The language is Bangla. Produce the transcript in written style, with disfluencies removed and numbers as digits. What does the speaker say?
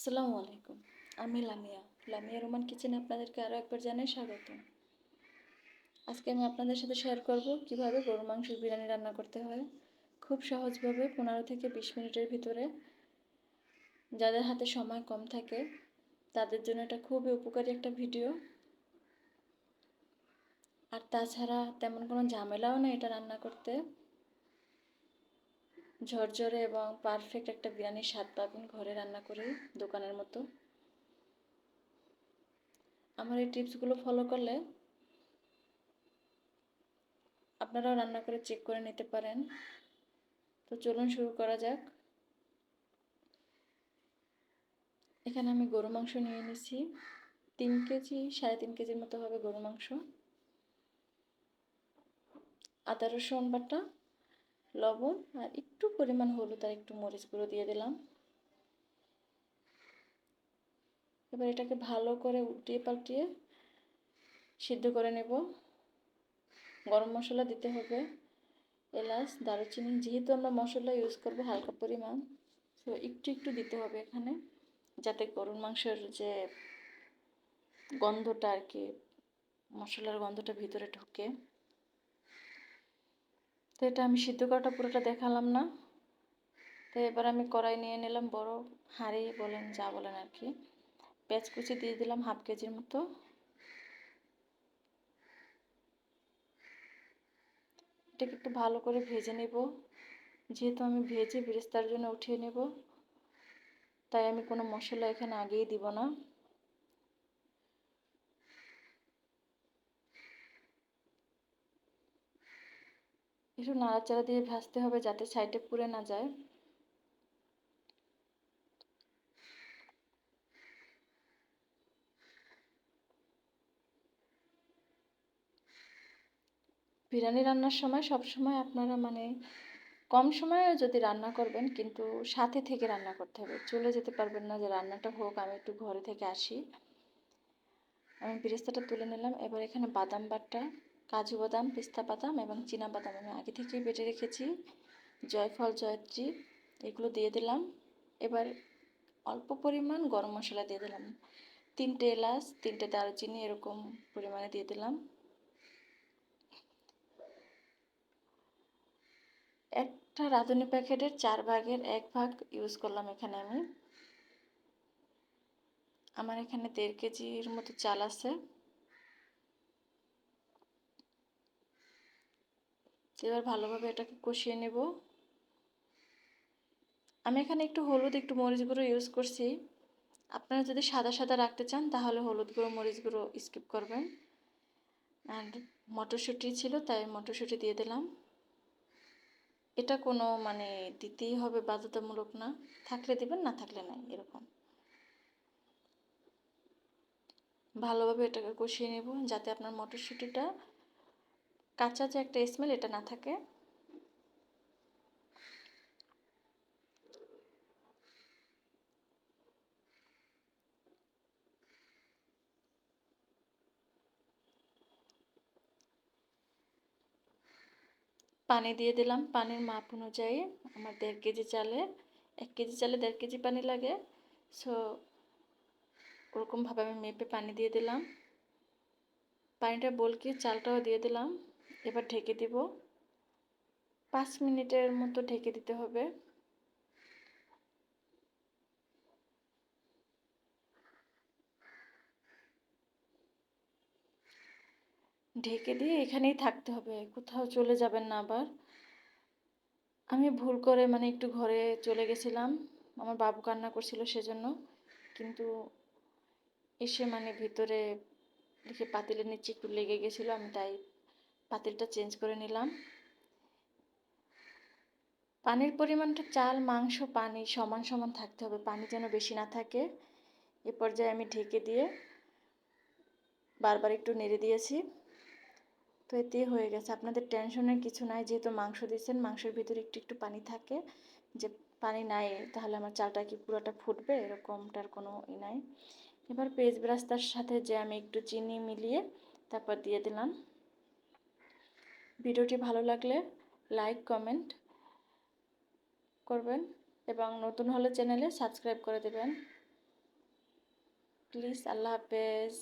আসসালামু আলাইকুম। আমি লামিয়া রোমান কিচেনে আপনাদেরকে আরও একবার জানাই স্বাগত। আজকে আমি আপনাদের সাথে শেয়ার করব কিভাবে গরুর মাংসের বিরিয়ানি রান্না করতে হয়। খুব সহজভাবে 15 থেকে 20 মিনিটের ভিতরে। যাদের হাতে সময় কম থাকে তাদের জন্য এটা খুবই উপকারী একটা ভিডিও। আর তাছাড়া তেমন কোনো ঝামেলাও নেই এটা রান্না করতে। ঝরঝরে এবং পারফেক্ট একটা বিরিয়ানির স্বাদ পাবেন ঘরে রান্না করে, দোকানের মতো। আমার এই টিপসগুলো ফলো করলে আপনারাও রান্না করে চেক করে নিতে পারেন। তো চলুন শুরু করা যাক। এখানে আমি গরু মাংস নিয়ে নিছি 3 কেজি, 3.5 কেজির মতো হবে গরু মাংস। আদা রসুন বাটা, লবণ আর একটু পরিমাণ হলুদ আর একটু মরিচ গুঁড়ো দিয়ে দিলাম। এবার এটাকে ভালো করে উল্টিয়ে পাল্টিয়ে সিদ্ধ করে নেব। গরম মশলা দিতে হবে, এলাচ, দারুচিনি। যেহেতু আমরা মশলা ইউজ করব হালকা পরিমাণ, তো একটু একটু দিতে হবে এখানে, যাতে গরুর মাংসের যে গন্ধটা আর কি, মশলার গন্ধটা ভিতরে ঢোকে। তো এটা আমি সিদ্ধ করাটা পুরোটা দেখালাম না। তো এবার আমি কড়াই নিয়ে নিলাম, বড় হাঁড়ি বলেন যা বলেন আর কি। পেঁয়াজ কুচি দিয়ে দিলাম 1/2 কেজির মতো। এটাকে একটু ভালো করে ভেজে নেব। যেহেতু আমি ভেজে বেরেস্তার জন্য উঠিয়ে নেব, তাই আমি কোনো মশলা এখানে আগেই দিব না। একটু নাড়াচাড়া দিয়ে ভাজতে হবে যাতে সাইডে পুড়ে না যায়। বিরিয়ানি রান্নার সময় সবসময় আপনারা কম সময়ে যদি রান্না করবেন, কিন্তু সাথে থেকে রান্না করতে হবে। চলে যেতে পারবেন না যে রান্নাটা হোক, আমি একটু ঘরে থেকে আসি। আমি বেরেস্তাটা তুলে নিলাম। এবার এখানে বাদাম বাটা, কাজু বাদাম, পেস্তা বাদাম এবং চীনা বাদাম আমি আগে থেকেই বেটে রেখেছি, জয়ফল, জয়ত্রী, এগুলো দিয়ে দিলাম। এবার অল্প পরিমাণ গরম মশলা দিয়ে দিলাম, 3টে এলাচ, 3টে দারুচিনি এরকম পরিমাণে দিয়ে দিলাম। একটা রাঁধুনি প্যাকেটের 1/4 ইউজ করলাম এখানে আমি। আমার এখানে 1.5 কেজির মতো চাল আছে। এবার ভালোভাবে এটাকে কষিয়ে নেব। আমি এখানে একটু হলুদ, একটু মরিচ গুঁড়ো ইউজ করছি। আপনারা যদি সাদা সাদা রাখতে চান তাহলে হলুদ গুঁড়ো, মরিচ গুঁড়ো স্কিপ করবেন। আর মটরশুঁটি ছিল তাই মটরশুঁটি দিয়ে দিলাম। এটা কোনো দিতেই হবে বাধ্যতামূলক না, থাকলে দিবেন, না থাকলে নাই, এরকম। ভালোভাবে এটাকে কষিয়ে নেব যাতে আপনার মটরশুঁটিটা কাঁচা যে একটা স্মেল এটা না থাকে। পানি দিয়ে দিলাম পানির মাপ অনুযায়ী। আমার 1.5 কেজি চালে, 1 কেজি চালে 1.5 কেজি পানি লাগে। সো ওরকমভাবে আমি মেপে পানি দিয়ে দিলাম। পানিটা বলকি চালটাও দিয়ে দিলাম। এবার ঢেকে দিব, 5 মিনিটের মতো ঢেকে দিতে হবে। ঢেকে দিয়ে এখানেই থাকতে হবে, কোথাও চলে যাবেন না আবার। আমি ভুল করে একটু ঘরে চলে গেছিলাম, আমার বাবু কান্না করছিল সেজন্য। কিন্তু এসে ভিতরে দেখি পাতিলের নিচে একটু লেগে গেছিলো, আমি তাই পাতিলটা চেঞ্জ করে নিলাম। পানির পরিমাণটা চাল, মাংস, পানি সমান সমান থাকতে হবে, পানি যেন বেশি না থাকে। এ পর্যায়ে আমি ঢেকে দিয়ে বারবার একটু নেড়ে দিয়েছি। তো এতেই হয়ে গেছে, আপনাদের টেনশনের কিছু নাই। যেহেতু মাংস দিয়েছেন, মাংসের ভিতরে একটু একটু পানি থাকে, যে পানি নাই তাহলে আমার চালটা কি পুরোটা ফুটবে এরকমটার কোনো নাই। এবার পেঁয়াজ বেরেস্তার সাথে যে আমি একটু চিনি মিলিয়ে তারপর দিয়ে দিলাম। ভিডিওটি ভালো লাগলে লাইক, কমেন্ট করবেন এবং নতুন হলে চ্যানেলে সাবস্ক্রাইব করে দেবেন। প্লিজ আল্লাহ হাফেজ।